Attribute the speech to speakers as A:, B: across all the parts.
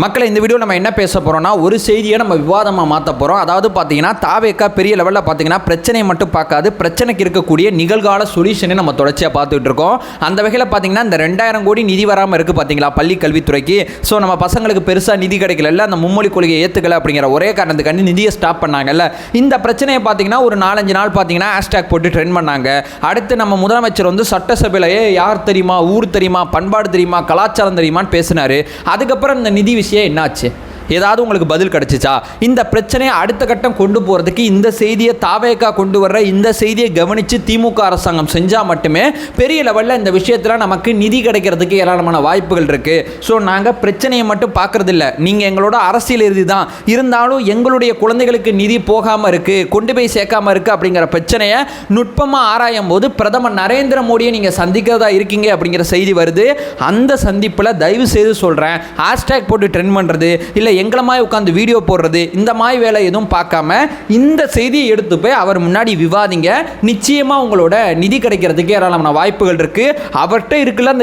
A: மக்களை இந்த வீடியோ நம்ம என்ன பேச போகிறோம்னா ஒரு செய்தியை நம்ம விவாதமாக மாற்ற போகிறோம். அதாவது பார்த்தீங்கன்னா தாவேக்கா பெரிய லெவலில் பார்த்தீங்கன்னா பிரச்சனையை மட்டும் பார்க்காது, பிரச்சனைக்கு இருக்கக்கூடிய நிகழ்கால சொல்யூஷனை நம்ம தொடர்ச்சியாக பார்த்துட்டு இருக்கோம். அந்த வகையில் பார்த்தீங்கன்னா இந்த 2000 கோடி நிதி வராமல் இருக்குது பார்த்தீங்களா பள்ளி கல்வித்துறைக்கு. ஸோ நம்ம பசங்களுக்கு பெருசாக நிதி கிடைக்கல, அந்த மும்மொழி கொள்கையை ஏற்றுக்கல அப்படிங்கிற ஒரே காரணத்துக்காண்டி நிதியை ஸ்டாப் பண்ணாங்கல்ல. இந்த பிரச்சனையை பார்த்தீங்கன்னா ஒரு 4-5 நாள் பார்த்தீங்கன்னா ஹேஷ்டேக் போட்டு ட்ரெண்ட் பண்ணாங்க. அடுத்து நம்ம முதலமைச்சர் வந்து சட்டசபையிலேயே யார் தெரியுமா, ஊர் தெரியுமா, பண்பாடு தெரியுமா, கலாச்சாரம் தெரியுமான்னு பேசினார். அதுக்கப்புறம் இந்த நிதி விஷயம் என்னாச்சு? ஏதாவது உங்களுக்கு பதில் கிடைச்சிச்சா? இந்த பிரச்சனையை அடுத்த கட்டம் கொண்டு போகிறதுக்கு இந்த செய்தியை தாவேக்கா கொண்டு வர்ற இந்த செய்தியை கவனித்து திமுக அரசாங்கம் செஞ்சால் மட்டுமே பெரிய லெவலில் இந்த விஷயத்தில் நமக்கு நிதி கிடைக்கிறதுக்கு ஏராளமான வாய்ப்புகள் இருக்குது. ஸோ நாங்கள் பிரச்சனையை மட்டும் பார்க்குறதில்ல, நீங்கள் எங்களோட அரசியல் இறுதி தான் இருந்தாலும் எங்களுடைய குழந்தைகளுக்கு நிதி போகாமல் இருக்குது, கொண்டு போய் சேர்க்காமல் இருக்குது அப்படிங்கிற பிரச்சனையை நுட்பமாக ஆராயும் போது பிரதமர் நரேந்திர மோடியை நீங்கள் சந்திக்கிறதா இருக்கீங்க அப்படிங்கிற செய்தி வருது. அந்த சந்திப்பில் தயவு செய்து சொல்கிறேன், ஹேஷ்டேக் போட்டு ட்ரெண்ட் பண்ணுறது இல்லை எங்களமாய் உட்காந்து வீடியோ போடுறது இந்த மாதிரி வேலை எதுவும் பார்க்காம இந்த செய்தியை எடுத்து போய் அவர் முன்னாடி விவாதிங்க. நிச்சயமாக உங்களோட நிதி கிடைக்கிறதுக்கு ஏராளமான வாய்ப்புகள் இருக்குது. அவர்கிட்ட இருக்குல்ல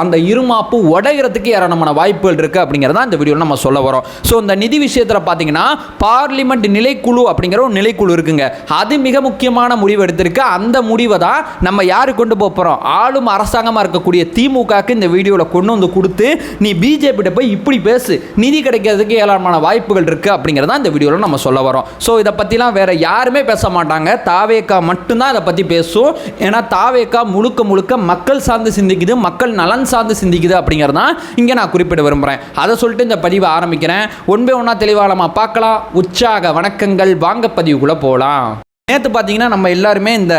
A: அந்த இருமாப்பு உடைகிறதுக்கு ஏராளமான வாய்ப்புகள் இருக்குது அப்படிங்கிறத இந்த வீடியோவில் நம்ம சொல்ல வரோம். ஸோ இந்த நிதி விஷயத்தில் பார்த்தீங்கன்னா பார்லிமெண்ட் நிலைக்குழு அப்படிங்கிற ஒரு நிலைக்குழு இருக்குங்க. அது மிக முக்கியமான முடிவு எடுத்திருக்கு. அந்த முடிவை தான் நம்ம யாரு கொண்டு போகிறோம், ஆளும் அரசாங்கமாக இருக்கக்கூடிய திமுகக்கு இந்த வீடியோவில் கொண்டு வந்து கொடுத்து நீ பிஜேபி போய் இப்படி பேசு, நிதி கிடைக்கிறதுக்கு ஏராளமான வாய்ப்புகள் இருக்குது அப்படிங்கிறத இந்த வீடியோவில் நம்ம சொல்ல வரோம். ஸோ இதை பற்றிலாம் வேறு யாருமே பேச மாட்டாங்க, தாவேக்கா மட்டும்தான் இதை பற்றி பேசும். ஏன்னா தாவேக்கா முழுக்க மக்கள் சார்ந்து சிந்திக்குது, மக்கள் நலன் சார்ந்து சிந்திக்குது அப்படிங்கிறதான் இங்கே நான் குறிப்பிட விரும்புகிறேன். அதை சொல்லிட்டு இந்த பதிவை ஆரம்பிக்கிறேன். ஒன்பே ஒன்றா தெளிவாக நம்ம பார்க்கலாம். உற்சாக வணக்கங்கள், வாங்க பதிவுக்குள்ளே போகலாம். நேற்று பார்த்தீங்கன்னா நம்ம எல்லாருமே இந்த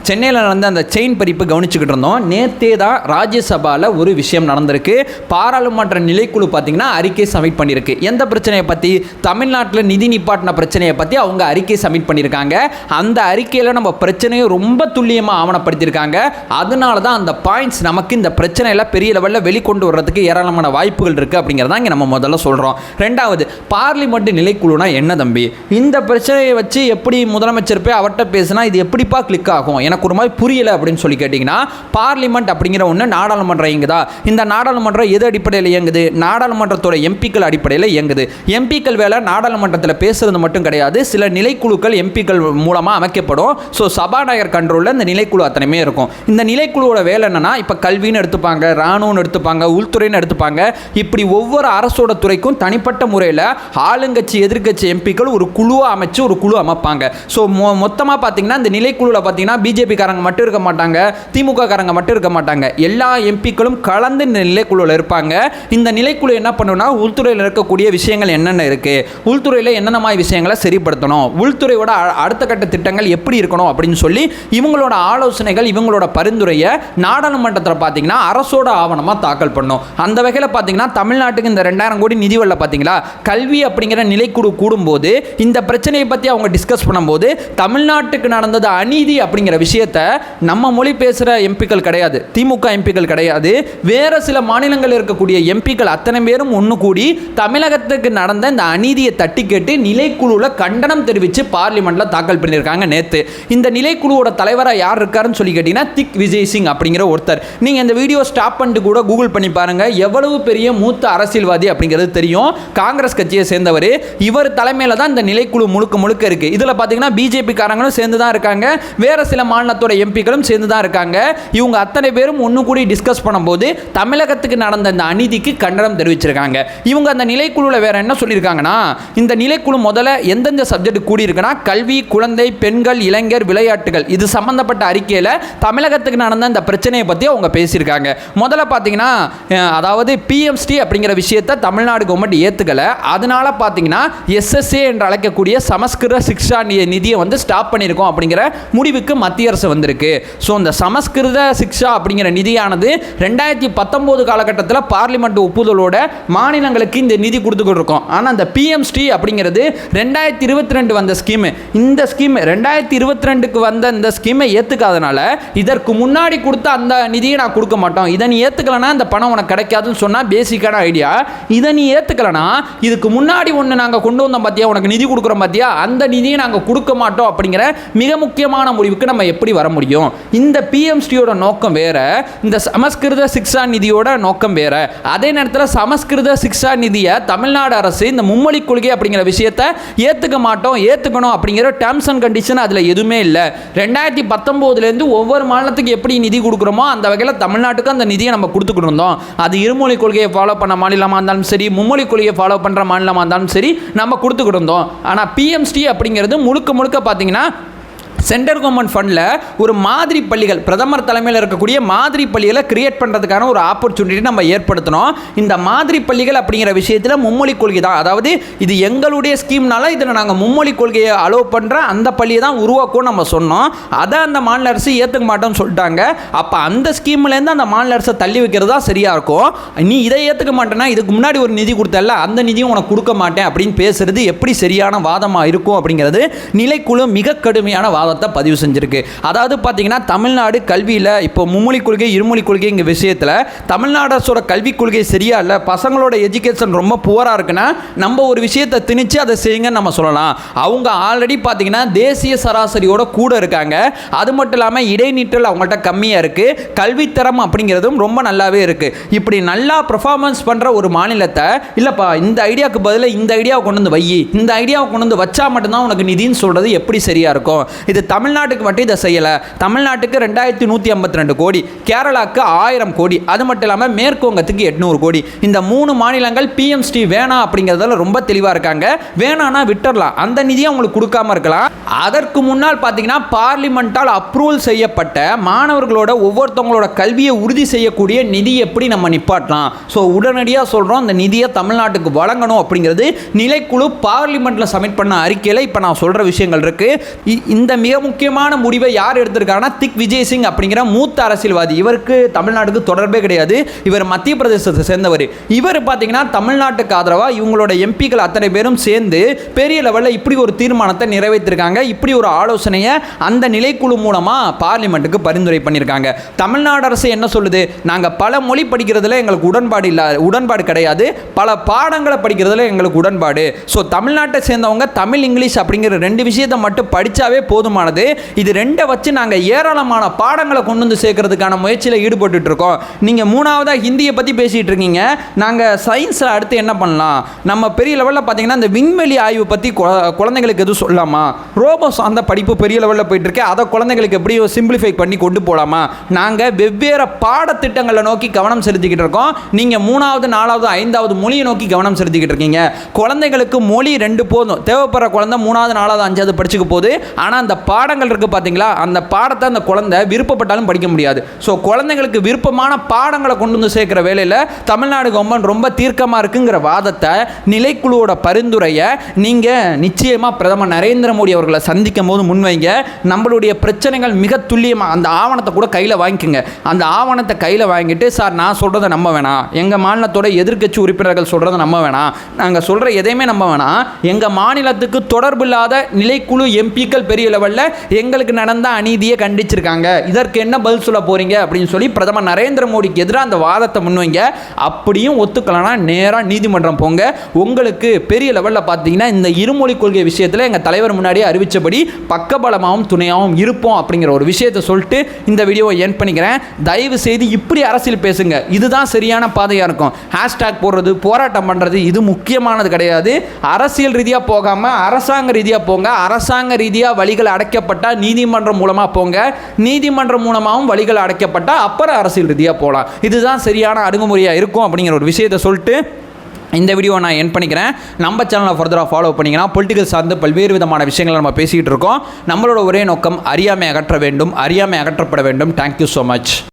A: சென்னையில் நடந்த அந்த செயின் பறிப்பு கவனிச்சுக்கிட்டு இருந்தோம். நேற்றே தான் ராஜ்யசபாவில் ஒரு விஷயம் நடந்திருக்கு. பாராளுமன்ற நிலைக்குழு பார்த்தீங்கன்னா அறிக்கை சப்மிட் பண்ணியிருக்கு. எந்த பிரச்சனையை பற்றி? தமிழ்நாட்டில் நிதி நிப்பாட்டின பிரச்சனையை பற்றி அவங்க அறிக்கை சப்மிட் பண்ணியிருக்காங்க. அந்த அறிக்கையில் நம்ம பிரச்சனையை ரொம்ப துல்லியமாக ஆவணப்படுத்தியிருக்காங்க. அதனால தான் அந்த பாயிண்ட்ஸ் நமக்கு இந்த பிரச்சனையில் பெரிய லெவலில் வெளிக்கொண்டு வர்றதுக்கு ஏராளமான வாய்ப்புகள் இருக்குது அப்படிங்கிறதான் இங்கே நம்ம முதல்ல சொல்கிறோம். ரெண்டாவது, பார்லிமெண்ட் நிலைக்குழுனா என்ன தம்பி? இந்த பிரச்சனையை வச்சு எப்படி முதலமைச்சர் போய் அவர்கிட்ட பேசினா இது எப்படிப்பா கிளிக் ஆகும், எனக்கு ஒரு மாதிரி புரியல அப்படின்னு சொல்லி கேட்டிங்கன்னா, பார்லிமெண்ட் அப்படிங்கிற ஒன்று நாடாளுமன்றம் இயங்குதா? இந்த நாடாளுமன்றம் எது அடிப்படையில் இயங்குது? நாடாளுமன்றத்தோட எம்பிக்கள் அடிப்படையில் இயங்குது. எம்பிக்கள் வேலை நாடாளுமன்றத்தில் பேசுறது மட்டும் கிடையாது, சில நிலைக்குழுக்கள் எம்பிக்கள் மூலமாக அமைக்கப்படும். ஸோ சபாநாயகர் கண்ட்ரோலில் இந்த நிலைக்குழு அத்தனையுமே இருக்கும். இந்த நிலைக்குழுவோட வேலை என்னன்னா, இப்போ கல்வின்னு எடுத்துப்பாங்க, இராணுவம்னு எடுத்துப்பாங்க, உள்துறைன்னு எடுத்துப்பாங்க. இப்படி ஒவ்வொரு அரசோட துறைக்கும் தனிப்பட்ட முறையில் ஆளுங்கட்சி எதிர்கட்சி எம்பிக்கள் ஒரு குழுவை அமைச்சு ஒரு குழு அமைப்பாங்க. ஸோ மொத்தமாக பார்த்தீங்கன்னா இந்த நிலைக்குழுவில் பார்த்தீங்கன்னா பிஜேபி காரங்க மட்டும் இருக்க மாட்டாங்க, திமுக காரங்க மட்டும் இருக்க மாட்டாங்க, எல்லா எம்பிக்களும் கலந்து இந்த நிலைக்குழுவில் இருப்பாங்க. இந்த நிலைக்குழு என்ன பண்ணுன்னா, உள்துறையில் இருக்கக்கூடிய விஷயங்கள் என்னென்ன இருக்குது, உள்துறையில் என்னென்ன மாதிரி விஷயங்களை சரிப்படுத்தணும், உள்துறையோட அடுத்த கட்ட திட்டங்கள் எப்படி இருக்கணும் அப்படின்னு சொல்லி இவங்களோட ஆலோசனைகள் இவங்களோட பரிந்துரையை நாடாளுமன்றத்தில் பார்த்தீங்கன்னா அரசோட ஆவணமாக தாக்கல் பண்ணும். அந்த வகையில் பார்த்தீங்கன்னா தமிழ்நாட்டுக்கு இந்த 2000 கோடி நிதி வரல பார்த்தீங்களா, கல்வி அப்படிங்கிற நிலைக்குழு கூடும்போது இந்த பிரச்சனையை பற்றி அவங்க டிஸ்கஸ் பண்ணும்போது தமிழ்நாட்டுக்கு நடந்தது அநீதி அப்படிங்கிற விஷயத்தை நம்ம மொழி பேசுகிற எம்பிக்கள் கிடையாது, திமுக எம்பிக்கள் கிடையாது, வேறு சில மாநிலங்களில் இருக்கக்கூடிய எம்பிக்கள் அத்தனை பேரும் ஒன்று கூடி தமிழகத்துக்கு நடந்த இந்த அநீதியை தட்டி கேட்டு நிலைக்குழுவில் கண்டனம் தெரிவித்து பார்லிமெண்ட்டில் தாக்கல் பண்ணியிருக்காங்க நேற்று. இந்த நிலைக்குழுவோட தலைவராக யார் இருக்காருன்னு சொல்லி கேட்டிங்கன்னா திக் விஜய் சிங் அப்படிங்கிற ஒருத்தர். நீங்கள் இந்த வீடியோ ஸ்டாப் பண்ணிட்டு கூட கூகுள் பண்ணி பாருங்கள், எவ்வளவு பெரிய மூத்த அரசியல்வாதி அப்படிங்கிறது தெரியும். காங்கிரஸ் கட்சியை சேர்ந்தவர். இவர் தலைமையில் தான் இந்த நிலைக்குழு முழுக்க இருக்குது. இதில் பார்த்தீங்கன்னா பிஜேபி காரங்களும் சேர்ந்து தான் இருக்காங்க, வேற சில மாநிலத்தோட எம்பிக்களும் சேர்ந்து தான் இருக்காங்க. இவங்க அத்தனை பேரும் ஒன்று கூடி டிஸ்கஸ் பண்ணும்போது தமிழகத்துக்கு நடந்த இந்த அநீதிக்கு கண்டனம் தெரிவிச்சிருக்காங்க. இவங்க அந்த நிலைக்குழுவில் வேற என்ன சொல்லியிருக்காங்கன்னா, இந்த நிலைக்குழு முதல்ல எந்தெந்த சப்ஜெக்ட் கூடி இருக்குன்னா, கல்வி, குழந்தை, பெண்கள், இளைஞர், விளையாட்டுகள், இது சம்பந்தப்பட்ட அறிக்கையில் தமிழகத்துக்கு நடந்த இந்த பிரச்சனையை பற்றி அவங்க பேசியிருக்காங்க. முதல்ல பார்த்தீங்கன்னா, அதாவது பிஎம்ஸ்டி அப்படிங்கிற விஷயத்தை தமிழ்நாடு கவர்மெண்ட் ஏற்றுக்கல. அதனால பார்த்தீங்கன்னா எஸ்எஸ்ஏ என்று அழைக்கக்கூடிய சமஸ்கிருத சிக்ஷா நிதியை வந்து ஸ்டாப் பண்ணியிருக்கோம் அப்படிங்கிற முடிவுக்கு மத்திய அரசு வந்திருக்கு. ஸோ இந்த சமஸ்கிருத சிக்ஷா அப்படிங்கிற நிதியானது 2019 காலகட்டத்தில் பார்லிமெண்ட் ஒப்புதலோட மாநிலங்களுக்கு இந்த நிதி கொடுத்துக்கிட்டு இருக்கோம். ஆனால் அந்த பிஎம்ஸ்டி அப்படிங்கிறது 2022 வந்த ஸ்கீமு. இந்த ஸ்கீம் 2022க்கு வந்த இந்த ஸ்கீமை ஏற்றுக்காதனால இதற்கு முன்னாடி கொடுத்த அந்த நிதியை நான் கொடுக்க மாட்டோம், இதை நீ ஏற்றுக்கலனா இந்த பணம் உனக்கு கிடைக்காதுன்னு சொன்னால் பேசிக்கான ஐடியா. இதை நீ ஏற்றுக்கலனா இதுக்கு முன்னாடி ஒன்று நாங்கள் கொண்டு வந்தோம் பார்த்தியா, உனக்கு நிதி கொடுக்குறோம் பார்த்தியா, அந்த நிதியை நாங்கள் கொடுக்க மாட்டோம் அப்படிங்கிற மிக முக்கியமான முடிவுக்கு நம்ம எப்படி வர முடியும்? இந்த பிஎம்ஸ்டியோட நோக்கம் வேற, இந்த சமஸ்கிருத சிக்ஷா நிதியோட நோக்கம் வேற. அதே நேரத்தில் சமஸ்கிருத சிக்ஷா நிதியை தமிழ்நாடு அரசு இந்த மும்மொழி கொள்கை அப்படிங்கிற விஷயத்தை ஏற்றுக்க மாட்டோம், ஏற்றுக்கணும் அப்படிங்கிற டேர்ம்ஸ் அண்ட் கண்டிஷன் அதில் எதுவுமே இல்லை. 2019 ஒவ்வொரு மாநிலத்துக்கு எப்படி நிதி கொடுக்குறோமோ அந்த வகையில் தமிழ்நாட்டுக்கு அந்த நிதியை நம்ம கொடுத்துக்கிட்டு இருந்தோம். அது இருமொழி கொள்கையை ஃபாலோ பண்ண மாநிலமாக இருந்தாலும் சரி, மும்மொழி கொள்கையை ஃபாலோ பண்ணுற மாநிலமாக இருந்தாலும் சரி, நம்ம கொடுத்துக்கிட்டு இருந்தோம். ஆனால் பிஎம்ஸ்டி அப்படிங்கிறது முழுக்க முழுக்க பார்த்தீங்கன்னா சென்ட்ரல் கவர்மெண்ட் ஃபண்டில் ஒரு மாதிரி பள்ளிகள், பிரதமர் தலைமையில் இருக்கக்கூடிய மாதிரி பள்ளிகளை கிரியேட் பண்ணுறதுக்கான ஒரு ஆப்பர்ச்சுனிட்டி நம்ம ஏற்படுத்தணும். இந்த மாதிரி பள்ளிகள் அப்படிங்கிற விஷயத்தில் மும்மொழி கொள்கை தான், அதாவது இது எங்களுடைய ஸ்கீம்னால இதில் நாங்கள் மும்மொழி கொள்கையை அலோவ் பண்ணுற அந்த பள்ளியை தான் உருவாக்கும் நம்ம சொன்னோம். அதை அந்த மாநில அரசு ஏற்றுக்க மாட்டோம்னு சொல்லிட்டாங்க. அப்போ அந்த ஸ்கீம்லேருந்து அந்த மாநில அரசை தள்ளி வைக்கிறது தான் சரியாக இருக்கும். நீ இதை ஏற்றுக்க மாட்டேன்னா இதுக்கு முன்னாடி ஒரு நிதி கொடுத்தல அந்த நிதியும் உனக்கு கொடுக்க மாட்டேன் அப்படின்னு பேசுறது எப்படி சரியான வாதமாக இருக்கும் அப்படிங்கிறது நிலைக்குழு மிக கடுமையான வாதம் பதிவு செஞ்சிருக்கு. அதாவது பார்த்தீங்கன்னா தமிழ்நாடு கல்வியில் இப்போ மும்மொழி கொள்கை இருமொழி கொள்கைங்க விஷயத்தில் தமிழ்நாடு அரசோட கல்விக் கொள்கை சரியா இல்லை, பசங்களோட எஜுகேஷன் ரொம்ப புவராக இருக்குன்னா நம்ம ஒரு விஷயத்தை திணிச்சு அதை செய்யுங்கன்னு நம்ம சொல்லலாம். அவங்க ஆல்ரெடி பார்த்தீங்கன்னா தேசிய சராசரியோட கூட இருக்காங்க. அது மட்டும் இல்லாமல் இடைநிற்றல் அவங்கள்ட்ட கம்மியாக இருக்குது. கல்வித்தரம் அப்படிங்கிறதும் ரொம்ப நல்லாவே இருக்குது. இப்படி நல்லா பெர்ஃபார்மன்ஸ் பண்ணுற ஒரு மாநிலத்தை இல்லைப்பா இந்த ஐடியாவுக்கு பதிலாக இந்த ஐடியாவை கொண்டு வந்து வை, இந்த ஐடியாவை கொண்டு வந்து வச்சா மட்டும்தான் உனக்கு நிதின்னு சொல்கிறது எப்படி சரியாக இருக்கும்? இது தமிழ்நாட்டுக்கு மட்டும் இதை செய்யலை. தமிழ்நாட்டுக்கு 2152 கோடி, கேரளாவுக்கு 1000 கோடி, அது மட்டும் இல்லாமல் மேற்குவங்கத்துக்கு 800 கோடி. இந்த 3 மாநிலங்கள் பிஎம்ஸ்டி வேணாம் அப்படிங்கிறதுல ரொம்ப தெளிவாக இருக்காங்க. வேணான்னா விட்டுறலாம், அந்த நிதியை அவங்களுக்கு கொடுக்காம இருக்கலாம். அதற்கு முன்னால் பார்த்தீங்கன்னா பார்லிமெண்டால் அப்ரூவல் செய்யப்பட்ட மாணவர்களோட ஒவ்வொருத்தவங்களோட கல்வியை உறுதி செய்யக்கூடிய நிதி எப்படி நம்ம நிப்பாட்டலாம்? ஸோ உடனடியாக சொல்கிறோம், அந்த நிதியை தமிழ்நாட்டுக்கு வழங்கணும் அப்படிங்கிறது நிலைக்குழு பார்லிமெண்ட்டில் சப்மிட் பண்ண அறிக்கையில் இப்போ நான் சொல்கிற விஷயங்கள் இருக்குது. இந்த மிக முக்கியமான முடிவை யார் எடுத்திருக்காங்கன்னா திக் விஜய் சிங் அப்படிங்கிற மூத்த அரசியல்வாதி. இவருக்கு தமிழ்நாட்டுக்கு தொடர்பே கிடையாது. இவர் மத்திய பிரதேசத்தை சேர்ந்தவர். இவர் பார்த்தீங்கன்னா தமிழ்நாட்டுக்கு ஆதரவாக இவங்களோட எம்பிக்கள் அத்தனை பேரும் சேர்ந்து பெரிய லெவலில் இப்படி ஒரு தீர்மானத்தை நிறைவேற்றிருக்காங்க. இப்படி ஒரு ஆலோசனையை அந்த நிலைக்குழு மூலமாக பார்லிமெண்ட்டுக்கு பரிந்துரை பண்ணியிருக்காங்க. தமிழ்நாடு அரசு என்ன சொல்லுது? நாங்கள் பல மொழி படிக்கிறதுல எங்களுக்கு உடன்பாடு கிடையாது, பல பாடங்களை படிக்கிறதுல எங்களுக்கு உடன்பாடு. ஸோ தமிழ்நாட்டை சேர்ந்தவங்க தமிழ் இங்கிலீஷ் அப்படிங்கிற 2 விஷயத்தை மட்டும் படித்தாவே போதுமானது. இது 2 வச்சு நாங்கள் ஏராளமான பாடங்களை கொண்டு வந்து சேர்க்கறதுக்கான முயற்சியில் ஈடுபட்டு இருக்கோம். நீங்கள் 3வதாக ஹிந்தியை பற்றி பேசிகிட்டு இருக்கீங்க. நாங்கள் சயின்ஸில் அடுத்து என்ன பண்ணலாம்? நம்ம பெரிய லெவலில் பார்த்தீங்கன்னா இந்த விண்வெளி ஆய்வு பற்றி குழந்தைங்களுக்கு எதுவும் சொல்லலாமா? ரோபோஸ் அந்த படிப்பு பெரிய லெவலில் போயிட்டு இருக்கு, அதை குழந்தைங்களுக்கு எப்படி சிம்பிளிஃபை பண்ணி கொண்டு போகலாமா? நாங்கள் வெவ்வேறு பாடத்திட்டங்களை நோக்கி கவனம் செலுத்திக்கிட்டு இருக்கோம். நீங்கள் 3வது 4வது 5வது மொழியை நோக்கி கவனம் செலுத்திக்கிட்டு இருக்கீங்க. குழந்தைகளுக்கு மொழி 2 போதும், தேவைப்படுற குழந்தை 3வது 4வது 5வது படிச்சுக்க போகுது. ஆனால் அந்த பாடங்கள் இருக்குது பார்த்தீங்களா, அந்த பாடத்தை அந்த குழந்தை விருப்பப்பட்டாலும் படிக்க முடியாது. ஸோ குழந்தைங்களுக்கு விருப்பமான பாடங்களை கொண்டு வந்து சேர்க்கிற வேலையில் தமிழ்நாடு கவர்மெண்ட் ரொம்ப தீர்க்கமாக இருக்குங்கிற வாதத்தை, நிலைக்குழுவோட பரிந்துரையை நீங்கள் நிச்சயமாக பிரதமர் நரேந்திர மோடி அவர்களை சந்திக்கும் போது முன்வைங்க. நம்மளுடைய பிரச்சனைகள் மிக துல்லியமாக அந்த ஆவணத்தை கூட கையில் வாங்கிக்கோங்க. அந்த ஆவணத்தை கையில் வாங்கிட்டு, சார் நான் சொல்கிறத நம்ப வேணாம், எங்கள் மாநிலத்தோட எதிர்க்கட்சி உறுப்பினர்கள் சொல்கிறத நம்ப வேணாம், நாங்கள் சொல்கிற எதையுமே நம்ப வேணாம், எங்கள் மாநிலத்துக்கு தொடர்பு இல்லாத நிலைக்குழு எம்பிக்கள் பெரிய லெவலில் எங்களுக்கு நடந்த அநீதியை கண்டிச்சிருக்காங்க, இதற்கு என்ன பதில் சொல்ல போறீங்க அப்படின்னு சொல்லி பிரதமர் நரேந்திர மோடிக்கு எதிராக அந்த வாதத்தை முன்வைங்க. அப்படியும் ஒத்துக்கலனா நேராக நீதிமன்றம் போங்க. உங்களுக்கு பெரிய லெவலில் பார்த்தீங்கன்னா இந்த இருமொழி கொள்கை விஷயத்தில் எங்கள் தலைவர் முன்னாடியே அறிவித்தபடி பக்கபலமாகவும் துணையாகவும் இருப்போம் அப்படிங்கிற ஒரு விஷயத்தை சொல்லிட்டு இந்த வீடியோவை என் பண்ணிக்கிறேன். தயவு செய்து இப்படி அரசியல் பேசுங்க, இதுதான் சரியான பாதையாக இருக்கும். ஹேஷ்டாக் போடுறது, போராட்டம் பண்ணுறது இது முக்கியமானது கிடையாது. அரசியல் ரீதியாக போகாமல் அரசாங்க ரீதியாக போங்க. அரசாங்க ரீதியாக வழிகள் அடைக்கப்பட்டால் நீதிமன்றம் மூலமாக போங்க, நீதிமன்றம் மூலமாகவும் வழிகள் அடைக்கப்பட்டால் அப்புறம் அரசியல் ரீதியாக போகலாம். இதுதான் சரியான அணுகுமுறையாக இருக்கும் அப்படிங்கிற ஒரு விஷயத்தை சொல்லிட்டு இந்த வீடியோ நான் என் பண்ணிக்கிறேன். நம்ம சேனலை ஃபர்தராக ஃபாலோ பண்ணிங்கன்னா பொலிட்டிக்கல் சார்ந்து பல்வேறு விதமான விஷயங்களை நம்ம பேசிகிட்டு இருக்கோம். நம்மளோட ஒரே நோக்கம் அறியாமை அகற்ற வேண்டும், அறியாமை அகற்றப்பட வேண்டும். Thank you so much.